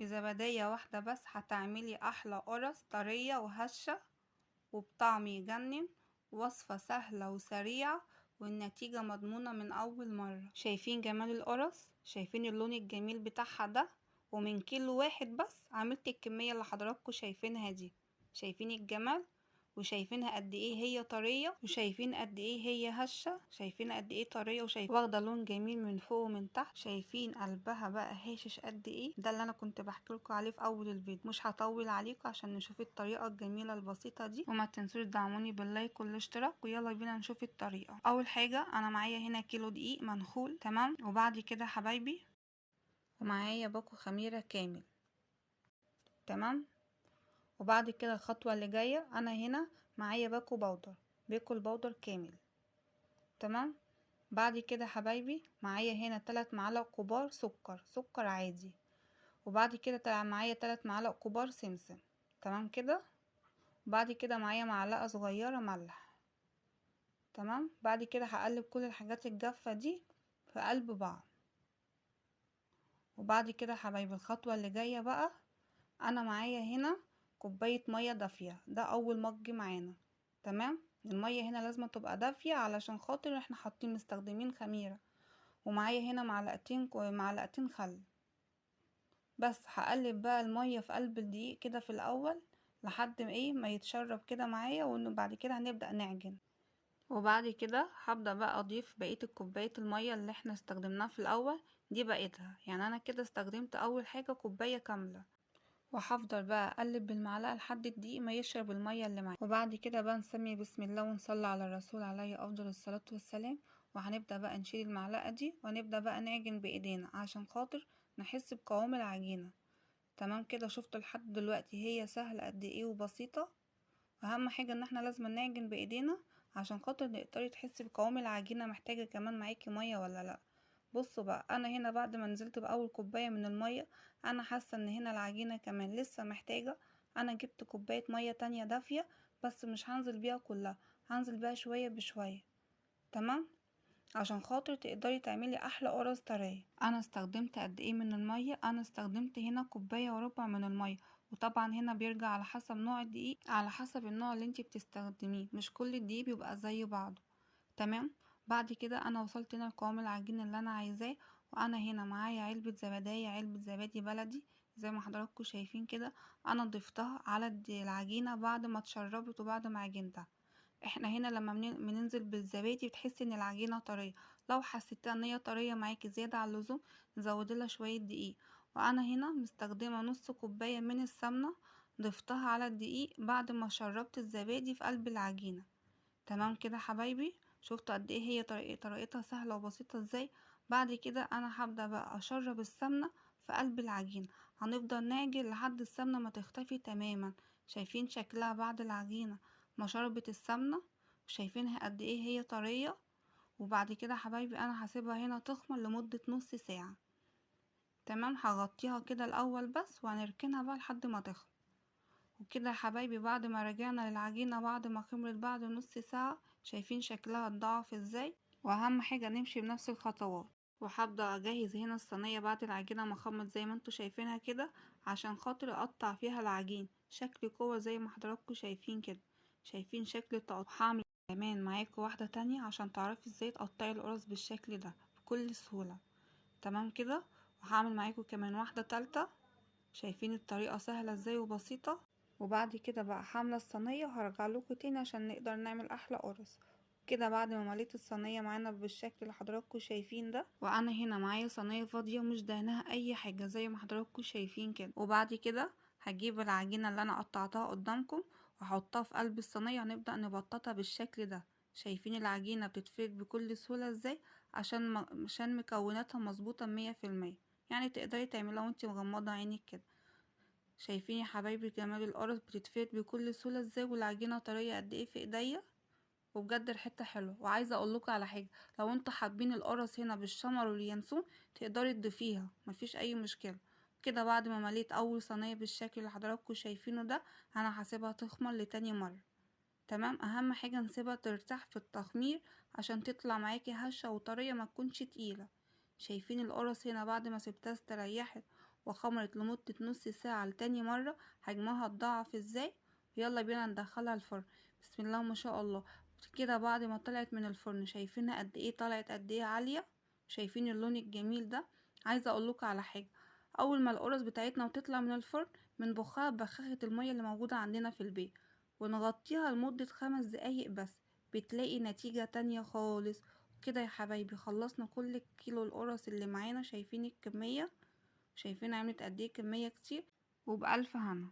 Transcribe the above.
بزبدية واحدة بس هتعملي احلى قرص طرية وهشة وبطعم يجنن. وصفة سهلة وسريعة والنتيجة مضمونة من اول مرة. شايفين جمال القرص؟ شايفين اللون الجميل بتاعها ده؟ ومن كيلو واحد بس عملت الكمية اللي حضراتكم شايفينها دي. شايفين الجمال؟ وشايفينها قد ايه هي طرية، وشايفين قد ايه هي هشة، شايفين قد ايه طرية، وشايفين واخدة لون جميل من فوق ومن تحت. شايفين قلبها بقى هاشش قد ايه؟ ده اللي انا كنت بحكي لكم عليه في اول الفيديو. مش هطول عليكم عشان نشوف الطريقة الجميلة البسيطة دي، وما تنسوش تدعموني باللايك والاشتراك. ويلا بينا نشوف الطريقة. اول حاجة انا معايا هنا كيلو دقيق منخول، تمام. وبعد كده حبايبي ومعايا باكو خميرة كامل، تمام. وبعد كده الخطوة اللي جاية انا هنا معايا باكو باودر، بيكل باودر كامل، تمام. بعد كده حبايبي معايا هنا 3 معالق كبار سكر عادي. وبعد كده معايا 3 معالق كبار سمسم، تمام كده. بعد كده معايا معلقة صغيرة ملح، تمام. بعد كده هقلب كل الحاجات الجافة دي في قلب بعض. وبعد كده حبايبي الخطوة اللي جاية بقى انا معايا هنا كوباية مية دافية، ده اول مج معانا، تمام. المية هنا لازم تبقى دافية علشان خاطر احنا حاطين مستخدمين خميرة. ومعايا هنا معلقتين خل. بس هقلب بقى المية في قلب الدقيق كده في الاول لحد ما يتشرب كده معايا، وانه بعد كده هنبدأ نعجن. وبعد كده هبدأ بقى اضيف بقية الكوباية المية اللي احنا استخدمناها في الاول دي بقيتها. يعني انا كده استخدمت اول حاجة كوباية كاملة، وهفضل بقى اقلب بالمعلقه لحد الدقيق ما يشرب الميه اللي معاه. وبعد كده بقى نسمي بسم الله ونصلي على الرسول عليه افضل الصلاه والسلام. وهنبدا بقى نشيل المعلقه دي ونبدا بقى نعجن بايدينا عشان خاطر نحس بقوام العجينه، تمام كده. شفتوا لحد دلوقتي هي سهله قد ايه وبسيطه. اهم حاجه ان احنا لازم نعجن بايدينا عشان خاطر تقدري تحسي بقوام العجينه محتاجه كمان معاكي ميه ولا لا. بصوا بقى انا هنا بعد ما نزلت باول كوبايه من الميه انا حاسه ان هنا العجينه كمان لسه محتاجه. انا جبت كوبايه ميه تانية دافيه، بس مش هنزل بيها كلها، هنزل بيها شويه بشويه، تمام، عشان خاطر تقدري تعملي احلى قرص طريه. انا استخدمت قد ايه من الميه؟ انا استخدمت هنا كوبايه وربع من الميه. وطبعا هنا بيرجع على حسب نوع الدقيق، على حسب النوع اللي انتي بتستخدميه، مش كل الدقيق بيبقى زي بعضه، تمام. بعد كده انا وصلت هنا لقوام العجين اللي انا عايزاه. وانا هنا معايا علبة زبادي بلدي زي ما حضراتكم شايفين كده. انا ضفتها على العجينة بعد ما اتشربت وبعد ما عجنتها. احنا هنا لما بننزل بالزبادي بتحسي ان العجينة طرية. لو حسيتها ان هي طرية معاكي زيادة عن اللزوم نزودلها شوية دقيق. وانا هنا مستخدمة نص كوباية من السمنة، ضفتها على الدقيق بعد ما شربت الزبادي في قلب العجينة، تمام كده حبايبي. شفتوا قد ايه هي طريقتها سهلة وبسيطة ازاي. بعد كده انا هبدأ بقى اشرب السمنة في قلب العجينة. هنفضل نعجن لحد السمنة ما تختفي تماما. شايفين شكلها بعد العجينة ما شربت السمنة؟ شايفينها قد ايه هي طرية؟ وبعد كده حبايبي انا هسيبها هنا تخمر لمدة نص ساعة، تمام. هغطيها كده الاول بس وهنركنها بقى لحد ما تخمر. وكده يا حبايبي بعد ما رجعنا للعجينة بعد ما خمرت بعد نص ساعة، شايفين شكلها اتضاعف ازاي. واهم حاجة نمشي بنفس الخطوات. وهبدأ اجهز هنا الصينية بعد العجينة ما خمرت زي ما انتوا شايفينها كده عشان خاطر اقطع فيها العجين شكل كور زي ما حضراتكم شايفين كده. شايفين شكل التقطيع؟ هعمل كمان معاكم واحدة تانية عشان تعرفي ازاي تقطعي القرص بالشكل ده بكل سهولة، تمام كده. وهعمل معاكم كمان واحدة تالتة. شايفين الطريقة سهلة ازاي وبسيطة. وبعد كده بقى حاملة الصينية وهرجع لكم تاني عشان نقدر نعمل احلى قرص. كده بعد ما مليت الصينية معانا بالشكل اللي حضراتكم شايفين ده، وانا هنا معايا صينية فاضية مش دهنها اي حاجة زي ما حضراتكم شايفين كده. وبعد كده هجيب العجينة اللي انا قطعتها قدامكم واحطها في قلب الصينية، هنبدأ نبططها بالشكل ده. شايفين العجينة بتتفرد بكل سهولة ازاي عشان مكوناتها مظبوطة 100%. يعني تقدري تعملها وانتي مغمضة عينك كده. شايفين يا حبايبي جمال القرص بتتفرد بكل سهوله ازاي والعجينه طريه قد ايه في ايديا. وبجد الحته حلوه. وعايزه اقول لكم على حاجه، لو انتوا حابين القرص هنا بالشمر واليانسون تقدري تضيفيها، مفيش اي مشكله. كده بعد ما مليت اول صينيه بالشكل اللي حضراتكم شايفينه ده انا هسيبها تخمر لتاني مره، تمام. اهم حاجه نسيبها ترتاح في التخمير عشان تطلع معاكي هشه وطريه ما تكونش تقيله. شايفين القرص هنا بعد ما سبتها استريحت وخمرت لمدة نص ساعة لتاني مرة، حجمها اتضاعف ازاي. يلا بينا ندخلها الفرن. بسم الله ما شاء الله. كده بعد ما طلعت من الفرن شايفينها قد ايه، طلعت قد ايه عالية، شايفين اللون الجميل ده. عايزة اقولكوا على حاجة، اول ما القرص بتاعتنا وتطلع من الفرن بنبخها ببخاخة المية اللي موجودة عندنا في البيت، ونغطيها لمدة 5 دقايق بس، بتلاقي نتيجة تانية خالص. كده يا حبايبي خلصنا كل كيلو القرص اللي معانا، شايفين الكمية، شايفين عملت قد ايه كمية كتير، وبألف هنا.